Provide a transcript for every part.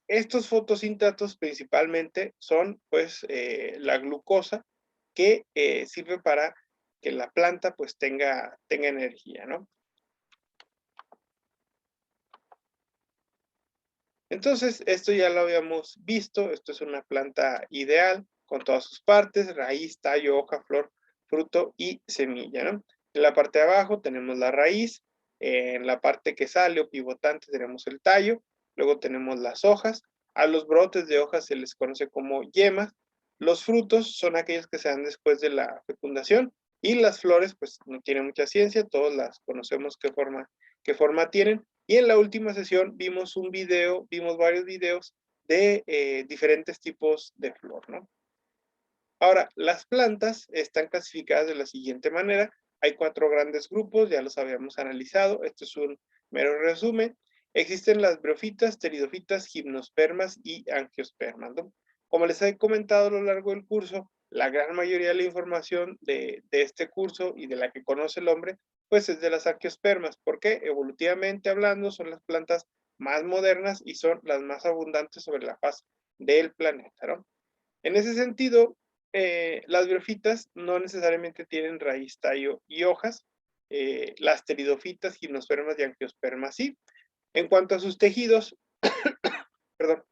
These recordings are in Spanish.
Estos fotosintratos principalmente son, pues, la glucosa que sirve para que la planta, pues, tenga energía, ¿no? Entonces, esto ya lo habíamos visto, esto es una planta ideal con todas sus partes, raíz, tallo, hoja, flor, fruto y semilla, ¿no? En la parte de abajo tenemos la raíz, en la parte que sale o pivotante tenemos el tallo, luego tenemos las hojas, a los brotes de hojas se les conoce como yemas, los frutos son aquellos que se dan después de la fecundación y las flores, pues no tienen mucha ciencia, todos las conocemos qué forma tienen, y en la última sesión vimos varios videos de diferentes tipos de flor, ¿no? Ahora, las plantas están clasificadas de la siguiente manera. Hay 4 grandes grupos, ya los habíamos analizado. Esto es un mero resumen. Existen las briófitas, pteridofitas, gimnospermas y angiospermas, ¿no? Como les he comentado a lo largo del curso, la gran mayoría de la información de este curso y de la que conoce el hombre, pues es de las angiospermas. ¿Por qué? Evolutivamente hablando, son las plantas más modernas y son las más abundantes sobre la faz del planeta, ¿no? En ese sentido, las briófitas no necesariamente tienen raíz, tallo y hojas. Las pteridofitas, gimnospermas y angiospermas sí. En cuanto a sus tejidos, perdón,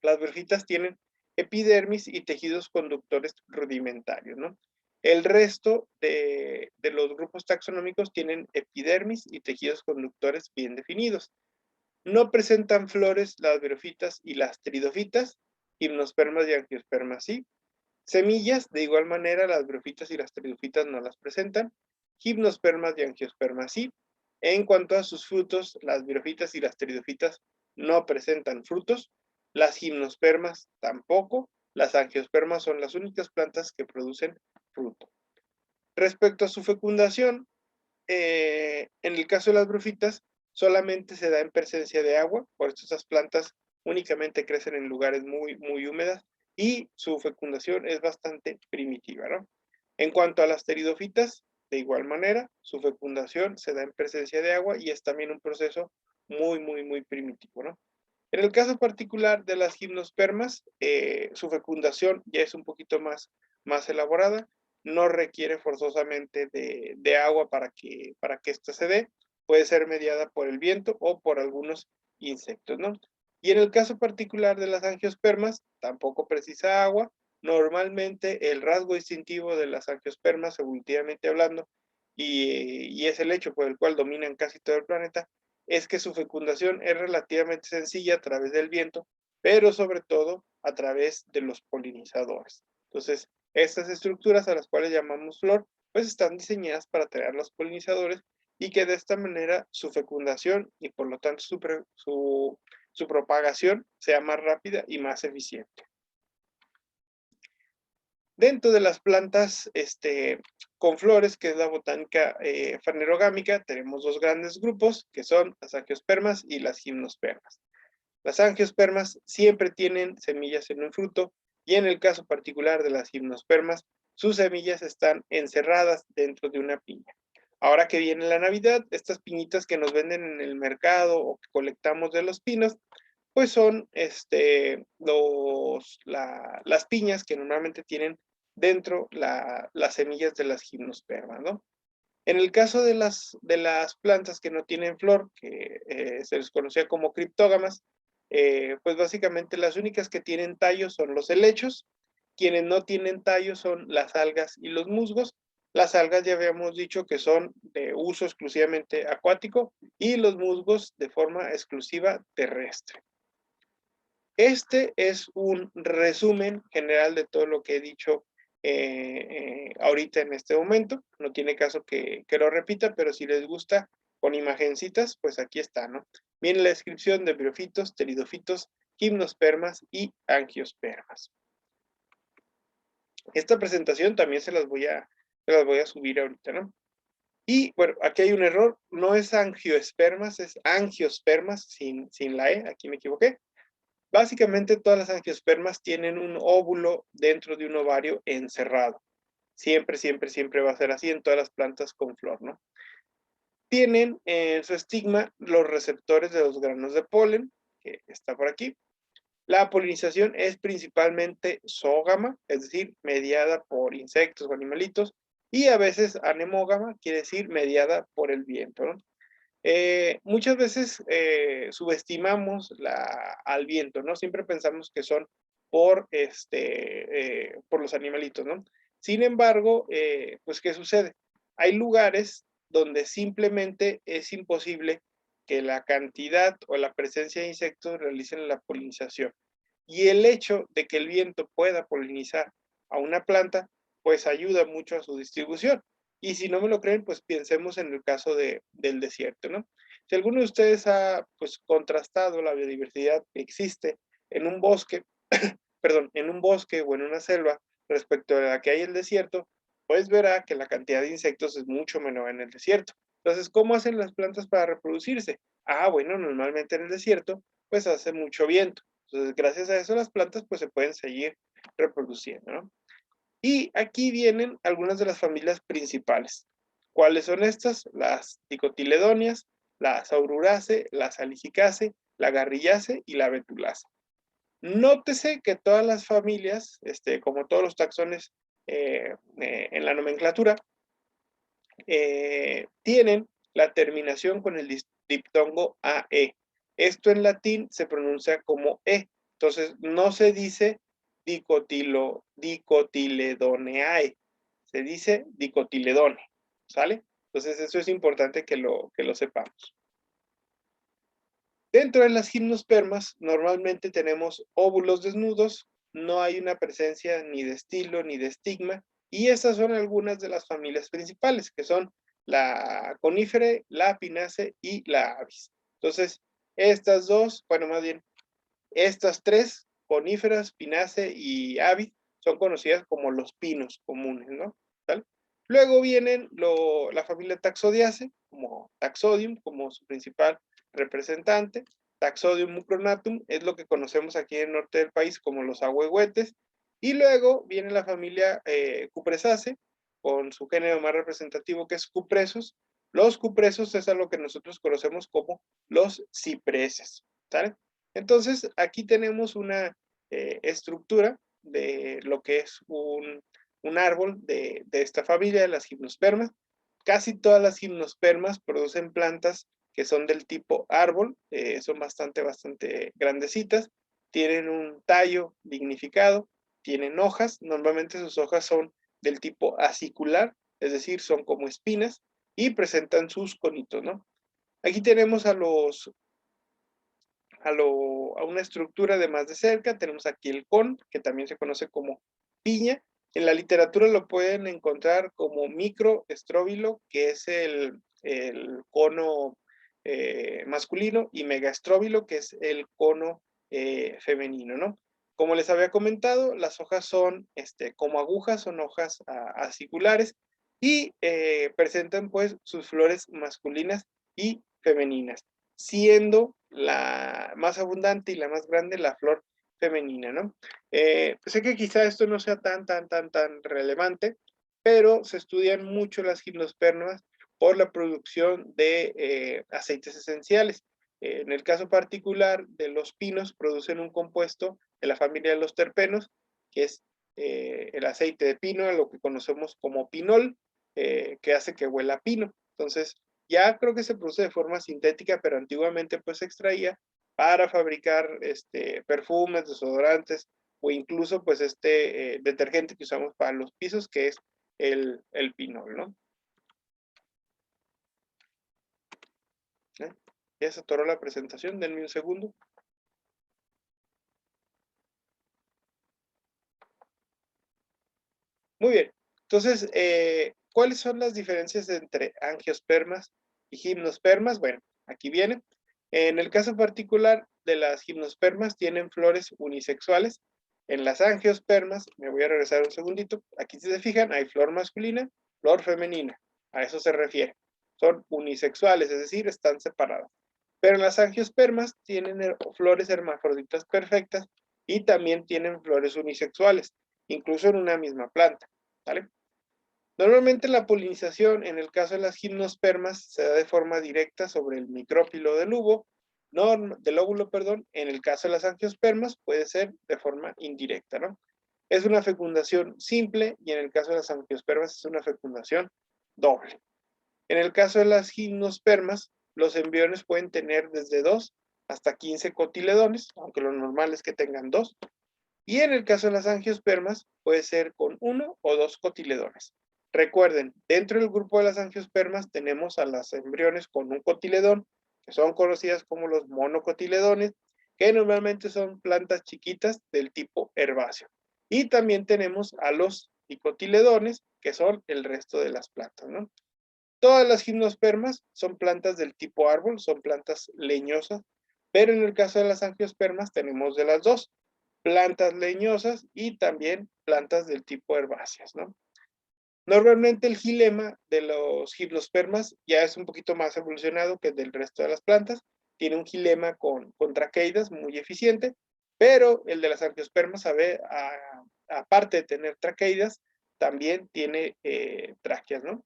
las briófitas tienen epidermis y tejidos conductores rudimentarios, ¿no? El resto de los grupos taxonómicos tienen epidermis y tejidos conductores bien definidos. No presentan flores las briófitas y las pteridofitas, gimnospermas y angiospermas sí. Semillas, de igual manera, las briófitas y las pteridofitas no las presentan. Gimnospermas y angiospermas sí. En cuanto a sus frutos, las briófitas y las pteridofitas no presentan frutos. Las gimnospermas tampoco. Las angiospermas son las únicas plantas que producen fruto. Respecto a su fecundación, en el caso de las briófitas, solamente se da en presencia de agua, por eso esas plantas únicamente crecen en lugares muy húmedas y su fecundación es bastante primitiva, ¿no? En cuanto a las pteridofitas, de igual manera, su fecundación se da en presencia de agua y es también un proceso muy primitivo, ¿no? En el caso particular de las gimnospermas, su fecundación ya es un poquito más elaborada, no requiere forzosamente de agua para que ésta se dé, puede ser mediada por el viento o por algunos insectos, ¿no? Y en el caso particular de las angiospermas, tampoco precisa agua, normalmente el rasgo distintivo de las angiospermas, evolutivamente hablando, y es el hecho por el cual dominan casi todo el planeta, es que su fecundación es relativamente sencilla a través del viento, pero sobre todo a través de los polinizadores. Entonces, estas estructuras a las cuales llamamos flor, pues están diseñadas para atraer los polinizadores y que de esta manera su fecundación y por lo tanto su propagación sea más rápida y más eficiente. Dentro de las plantas con flores, que es la botánica fanerogámica, tenemos dos grandes grupos, que son las angiospermas y las gimnospermas. Las angiospermas siempre tienen semillas en un fruto y en el caso particular de las gimnospermas, sus semillas están encerradas dentro de una piña. Ahora que viene la Navidad, estas piñitas que nos venden en el mercado o que colectamos de los pinos, pues son las piñas que normalmente tienen dentro las semillas de las gimnospermas, ¿no? En el caso de las plantas que no tienen flor, que se les conocía como criptógamas, pues básicamente las únicas que tienen tallos son los helechos, quienes no tienen tallos son las algas y los musgos. Las algas ya habíamos dicho que son de uso exclusivamente acuático y los musgos de forma exclusiva terrestre. Este es un resumen general de todo lo que he dicho ahorita en este momento. No tiene caso que lo repita, pero si les gusta con imagencitas, pues aquí está, ¿no? Viene la descripción de briófitos, pteridofitos, gimnospermas y angiospermas. Esta presentación también se las voy a subir ahorita, ¿no? Y bueno, aquí hay un error, no es angiospermas, es angiospermas sin la E, aquí me equivoqué. Básicamente todas las angiospermas tienen un óvulo dentro de un ovario encerrado. Siempre va a ser así en todas las plantas con flor, ¿no? Tienen en su estigma los receptores de los granos de polen, que está por aquí, La polinización es principalmente zoógama, es decir, mediada por insectos o animalitos, y a veces anemógama, quiere decir mediada por el viento, ¿no? Muchas veces subestimamos al viento, ¿no? Siempre pensamos que son por los animalitos, ¿no? Sin embargo, pues, ¿qué sucede? Hay lugares donde simplemente es imposible que la cantidad o la presencia de insectos realicen la polinización. Y el hecho de que el viento pueda polinizar a una planta, pues ayuda mucho a su distribución. Y si no me lo creen, pues pensemos en el caso del desierto, ¿no? Si alguno de ustedes ha, pues, contrastado la biodiversidad que existe en un bosque, perdón, en un bosque o en una selva respecto a la que hay en el desierto, pues verá que la cantidad de insectos es mucho menor en el desierto. Entonces, ¿cómo hacen las plantas para reproducirse? Ah, bueno, normalmente en el desierto, pues hace mucho viento. Entonces, gracias a eso las plantas pues se pueden seguir reproduciendo, ¿no? Y aquí vienen algunas de las familias principales. ¿Cuáles son estas? Las dicotiledonias, la saururaceae, la salicicaceae, la garrillaceae y la betulaceae. Nótese que todas las familias, como todos los taxones en la nomenclatura, tienen la terminación con el diptongo AE. Esto en latín se pronuncia como E. Entonces, no se dice dicotiledoneae, se dice dicotiledone, ¿sale? Entonces, eso es importante que lo sepamos. Dentro de las gimnospermas, normalmente tenemos óvulos desnudos, no hay una presencia ni de estilo ni de estigma, y estas son algunas de las familias principales, que son la Coniferae, la Pinaceae y la Avis. Entonces, estas dos, bueno, más bien, estas tres, Coníferas, Pinaceae y Avis, son conocidas como los pinos comunes, ¿no? ¿Tal? Luego vienen la familia Taxodiaceae, como Taxodium, como su principal representante. Taxodium mucronatum es lo que conocemos aquí en el norte del país como los ahuehuetes. Y luego viene la familia Cupressaceae, con su género más representativo que es Cupresus. Los cupresos es a lo que nosotros conocemos como los cipreses, ¿sale? Entonces, aquí tenemos una estructura de lo que es un árbol de esta familia de las gimnospermas. Casi todas las gimnospermas producen plantas que son del tipo árbol, son bastante grandecitas, tienen un tallo dignificado, tienen hojas, normalmente sus hojas son del tipo acicular, es decir, son como espinas, y presentan sus conitos, ¿no? Aquí tenemos a una estructura de más de cerca, tenemos aquí el con, que también se conoce como piña. En la literatura lo pueden encontrar como microestróbilo, que es el cono masculino, y megaestróbilo, que es el cono femenino, ¿no? Como les había comentado, las hojas son como agujas, son hojas aciculares y presentan pues sus flores masculinas y femeninas, siendo la más abundante y la más grande la flor femenina, ¿no? Sé que quizá esto no sea tan relevante, pero se estudian mucho las gimnospermas por la producción de aceites esenciales. En el caso particular de los pinos, producen un compuesto de la familia de los terpenos, que es el aceite de pino, lo que conocemos como pinol, que hace que huela a pino. Entonces, ya creo que se produce de forma sintética, pero antiguamente pues se extraía para fabricar perfumes, desodorantes o incluso pues detergente que usamos para los pisos, que es el pinol, ¿no? ¿Eh? Ya se atoró la presentación, denme un segundo. Muy bien, entonces, ¿cuáles son las diferencias entre angiospermas y gimnospermas? Bueno, aquí viene. En el caso particular de las gimnospermas, tienen flores unisexuales. En las angiospermas, me voy a regresar un segundito, aquí si se fijan, hay flor masculina, flor femenina, a eso se refiere. Son unisexuales, es decir, están separadas. Pero en las angiospermas tienen flores hermafroditas perfectas y también tienen flores unisexuales, incluso en una misma planta, ¿vale? Normalmente la polinización, en el caso de las gimnospermas, se da de forma directa sobre el micrófilo del hubo, del óvulo, perdón, en el caso de las angiospermas puede ser de forma indirecta, ¿no? Es una fecundación simple y en el caso de las angiospermas es una fecundación doble. En el caso de las gimnospermas, los embriones pueden tener desde 2 hasta 15 cotiledones, aunque lo normal es que tengan 2. Y en el caso de las angiospermas, puede ser con 1 o 2 cotiledones. Recuerden, dentro del grupo de las angiospermas tenemos a las embriones con un cotiledón, que son conocidas como los monocotiledones, que normalmente son plantas chiquitas del tipo herbáceo. Y también tenemos a los dicotiledones, que son el resto de las plantas, ¿no? Todas las gimnospermas son plantas del tipo árbol, son plantas leñosas, pero en el caso de las angiospermas tenemos de las dos, plantas leñosas y también plantas del tipo herbáceas, ¿no? Normalmente el gilema de los gimnospermas ya es un poquito más evolucionado que el del resto de las plantas, tiene un gilema con traqueidas muy eficiente, pero el de las angiospermas, aparte de tener traqueidas, también tiene tráqueas, ¿no?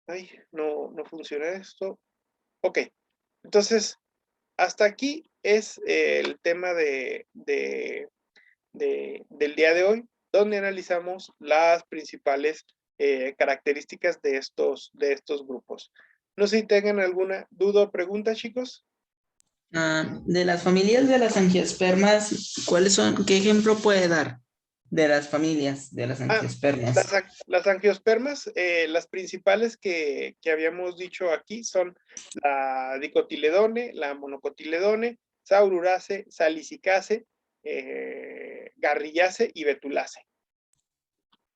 Ay, no funciona esto. Ok, entonces, hasta aquí es el tema del día de hoy, donde analizamos las principales características de estos grupos. No sé si tengan alguna duda o pregunta, chicos. De las familias de las angiospermas, ¿cuáles son? ¿Qué ejemplo puede dar de las familias de las Ah, las, angiospermas? las angiospermas, las principales que habíamos dicho aquí son la dicotiledone, la monocotiledone, saururase, salicicase, garrillase y betulase.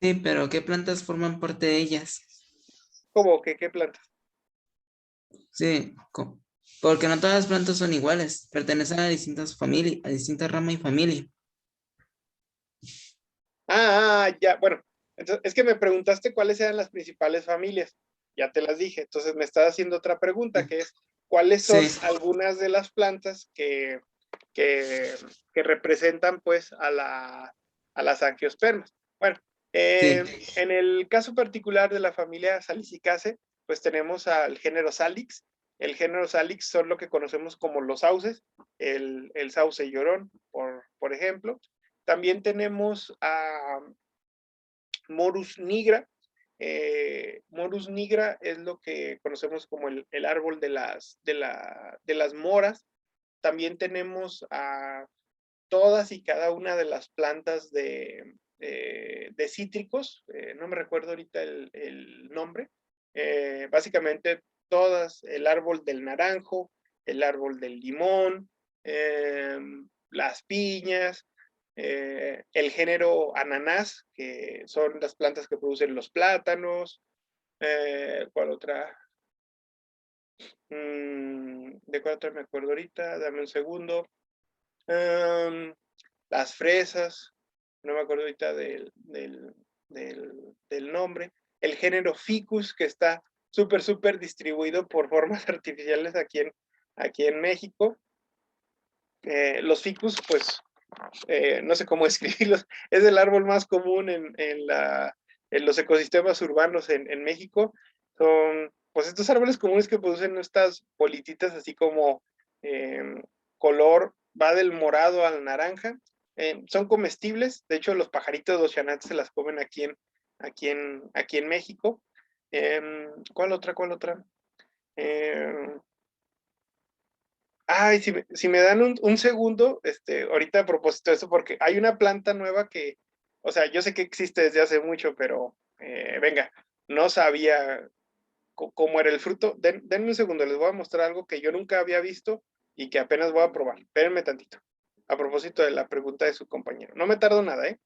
Sí, pero ¿qué plantas forman parte de ellas? ¿Cómo que qué plantas? Sí, porque no todas las plantas son iguales, pertenecen a distintas familias, a distintas ramas y familia. Ya, bueno, entonces, es que me preguntaste cuáles eran las principales familias. Ya te las dije. Entonces me estás haciendo otra pregunta, que es, ¿cuáles son Sí, algunas de las plantas que, que representan pues a las angiospermas? Bueno, sí, en el caso particular de la familia Salicicaceae, pues tenemos al género Salix. El género Salix son lo que conocemos como los sauces, el sauce llorón, por ejemplo. También tenemos a Morus nigra. Morus nigra es lo que conocemos como el árbol de las moras. También tenemos a todas y cada una de las plantas de cítricos, no me recuerdo ahorita el nombre, básicamente todas, el árbol del naranjo, el árbol del limón, las piñas, el género ananás, que son las plantas que producen los plátanos, ¿cuál otra? ¿De cuál otra me acuerdo ahorita? Dame un segundo. Um, las fresas, no me acuerdo ahorita del nombre, el género ficus, que está súper distribuido por formas artificiales aquí en México. Los ficus, pues, no sé cómo escribirlos, es el árbol más común en los ecosistemas urbanos en México. Son, pues, estos árboles comunes que producen estas bolititas así como color, va del morado al naranja. Son comestibles, de hecho los pajaritos, los chanantes se las comen aquí en México. ¿Cuál otra? ¿Cuál otra? Em, Ay, si me dan un segundo, ahorita a propósito de eso, porque hay una planta nueva que, o sea, yo sé que existe desde hace mucho, pero venga, no sabía cómo era el fruto. Denme un segundo, les voy a mostrar algo que yo nunca había visto y que apenas voy a probar. Espérenme tantito. A propósito de la pregunta de su compañero. No me tardo nada, ¿eh?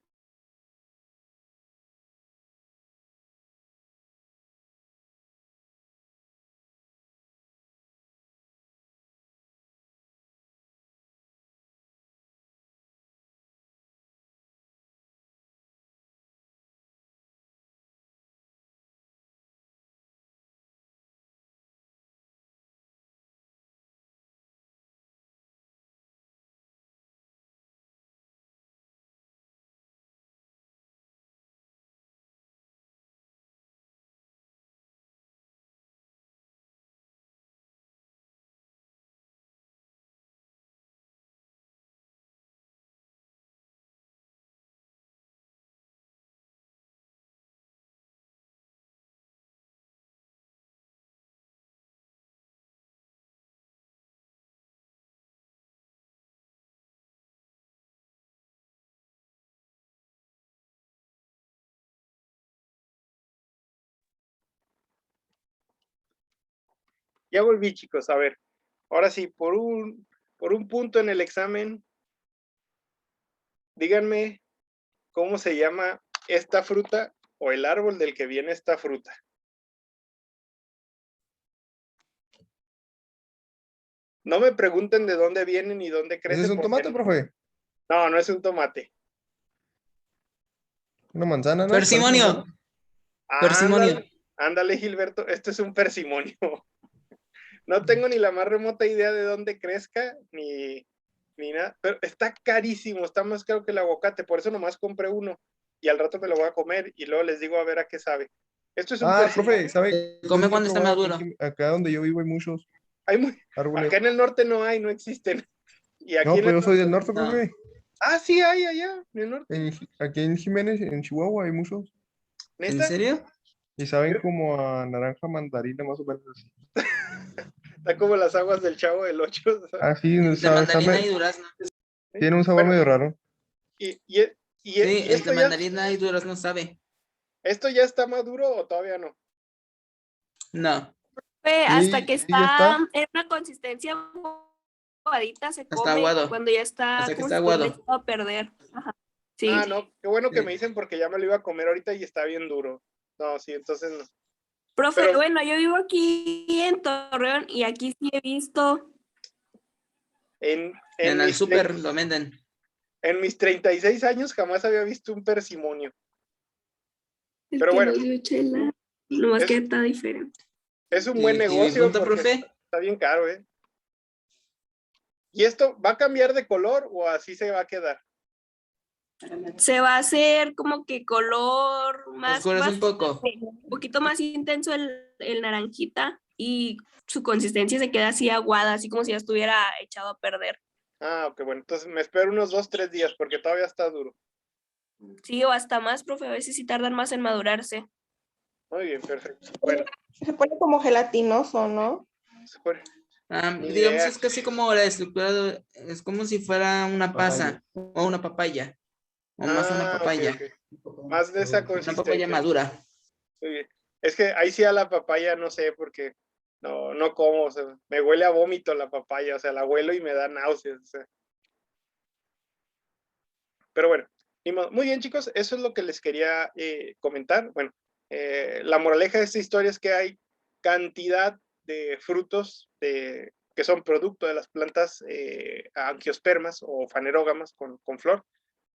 Ya volví, chicos. A ver, ahora sí, por un punto en el examen, díganme cómo se llama esta fruta o el árbol del que viene esta fruta. No me pregunten de dónde viene ni dónde ¿Ese crece. es un tomate, profe? No, no es un tomate. Una manzana, ¿no? Parece Persimonio. manzana. Persimonio. Ándale, Gilberto. Esto es un persimonio. No tengo ni la más remota idea de dónde crezca, ni nada. Pero está carísimo. Está más caro que el aguacate. Por eso nomás compré uno. Y al rato me lo voy a comer y luego les digo a ver a qué sabe. Esto es un Profe, persimonio. ¿sabe? Se come cuando está maduro. Acá donde yo vivo hay muchos Hay muy, árboles. acá en el norte no hay, no existen. Y aquí No, en pues el yo soy del norte. norte, profe. Ah, sí hay allá, en el norte. Aquí en Jiménez, en Chihuahua, hay muchos. ¿En ¿Neta? serio? Y saben como a naranja mandarina, más o menos así. Está como las aguas del Chavo del 8. Ah, sí, Entre mandarina y durazno. tiene un sabor Bueno, medio raro. y Sí, esto entre ya, mandarina y durazno sabe. ¿esto ya está maduro o todavía no? No, Hasta que Sí, ya está está. en una consistencia aguadita se está come aguado. cuando ya está, Hasta que ¿cómo está se puede aguado. echado a perder? Ajá. Sí. Ah, no, qué bueno que Sí. me dicen porque ya me lo iba a comer ahorita y está bien duro. No, sí, entonces no. Profe, Pero bueno, yo vivo aquí en Torreón y aquí sí he visto. en, En en, el mis, súper lo venden. en mis 36 años jamás había visto un persimonio. El Pero que bueno, nos dio Chela, nomás es, que está diferente. es un buen ¿Y mi negocio punto, porque profe? está bien caro, ¿eh? ¿Y esto va a cambiar de color o así se va a quedar? Se va a hacer como que color más, Oscuras un poco. un poquito más intenso el naranjita y su consistencia se queda así aguada, así como si ya estuviera echado a perder. Ah, ok, bueno, entonces me espero unos 2-3 días porque todavía está duro. Sí, o hasta más, profe, a veces sí tardan más en madurarse. Muy bien, perfecto. Bueno, Se pone como gelatinoso, ¿no? se pone. Ni Digamos, idea. es casi como la estructura, es como si fuera una pasa o una papaya. O más una Ah, ok, papaya. ok. Más de esa Una papaya consistencia. madura. Muy bien. Es que ahí sí a la papaya no sé porque no como, o sea, me huele a vómito la papaya, o sea, la huelo y me da náuseas, o sea. Pero bueno, muy bien, chicos, eso es lo que les quería comentar. Bueno, la moraleja de esta historia es que hay cantidad de frutos que son producto de las plantas angiospermas o fanerógamas con flor,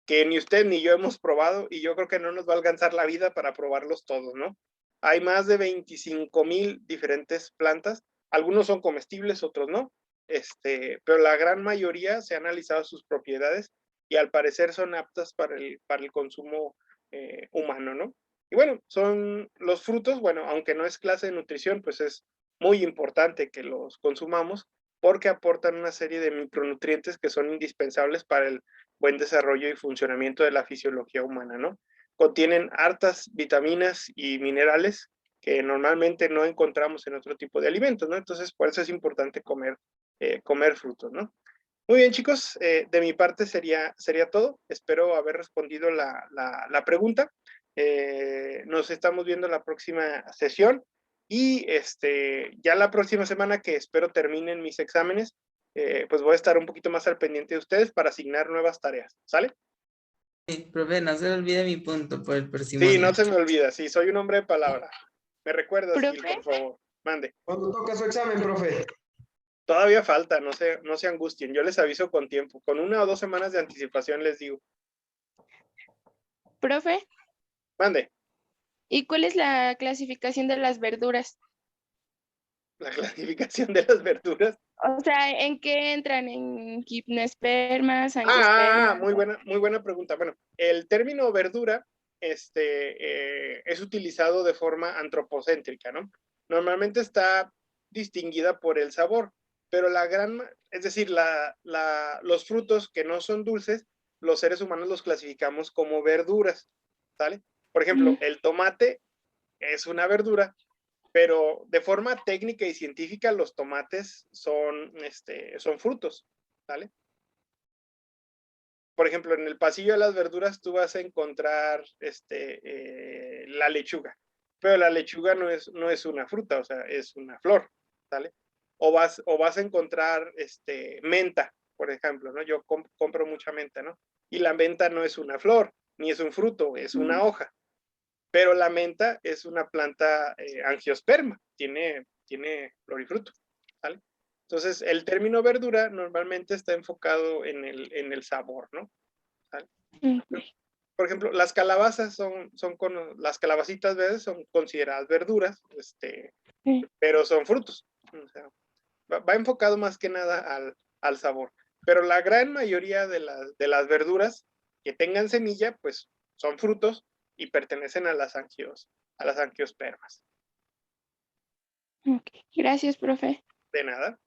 que ni usted ni yo hemos probado y yo creo que no nos va a alcanzar la vida para probarlos todos, ¿no? Hay más de 25,000 diferentes plantas, algunos son comestibles, otros no, pero la gran mayoría se han analizado sus propiedades y al parecer son aptas para el consumo humano, ¿no? Y bueno, son los frutos, bueno, aunque no es clase de nutrición, pues es muy importante que los consumamos porque aportan una serie de micronutrientes que son indispensables para el buen desarrollo y funcionamiento de la fisiología humana, ¿no? Contienen hartas vitaminas y minerales que normalmente no encontramos en otro tipo de alimentos, ¿no? Entonces, por eso es importante comer frutos, ¿no? Muy bien, chicos, de mi parte sería todo. Espero haber respondido la pregunta. Nos estamos viendo en la próxima sesión y ya la próxima semana que espero terminen mis exámenes, pues voy a estar un poquito más al pendiente de ustedes para asignar nuevas tareas, ¿sale? Sí, profe, no se le olvide mi punto por el Sí, persimonio. no se me olvida, sí, soy un hombre de palabra. Me recuerdas, Gil, ¿Profe? por favor. Mande. ¿Cuándo toca su examen, profe? Todavía falta, no se angustien, yo les aviso con tiempo, con 1 o 2 semanas de anticipación les digo. Profe, Mande. ¿y cuál es la clasificación de las verduras? La clasificación de las verduras. O sea, ¿en qué entran? ¿En gimnospermas, angiospermas? Muy buena pregunta. Bueno, el término verdura es utilizado de forma antropocéntrica, ¿no? Normalmente está distinguida por el sabor, pero es decir, los frutos que no son dulces, los seres humanos los clasificamos como verduras, ¿sale? Por ejemplo, el tomate es una verdura, pero de forma técnica y científica los tomates son frutos, ¿vale? Por ejemplo, en el pasillo de las verduras tú vas a encontrar la lechuga, pero la lechuga no es una fruta, o sea, es una flor, ¿vale? O vas a encontrar menta, por ejemplo, ¿no? Yo compro mucha menta, ¿no? Y la menta no es una flor, ni es un fruto, es una hoja. Pero la menta es una planta angiosperma, tiene flor y fruto, ¿vale? Entonces, el término verdura normalmente está enfocado en el sabor, ¿no? ¿Vale? Por ejemplo, las calabazas las calabacitas verdes son consideradas verduras, pero son frutos. O sea, va enfocado más que nada al sabor. Pero la gran mayoría de las verduras que tengan semilla, pues son frutos y pertenecen a las angiospermas. Ok, gracias, profe. De nada.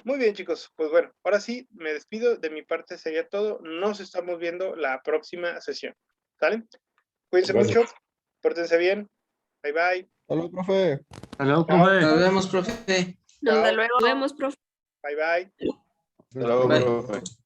Muy bien, chicos. Pues bueno, ahora sí, me despido. De mi parte sería todo. Nos estamos viendo la próxima sesión. ¿Sale? Cuídense Gracias. mucho. Pórtense bien. Bye, bye. Hasta luego, profe. Hasta luego, Chao. profe. Nos vemos, profe. Nos Chao. luego. Nos vemos, profe. Bye, bye. Hasta luego, Bye. profe.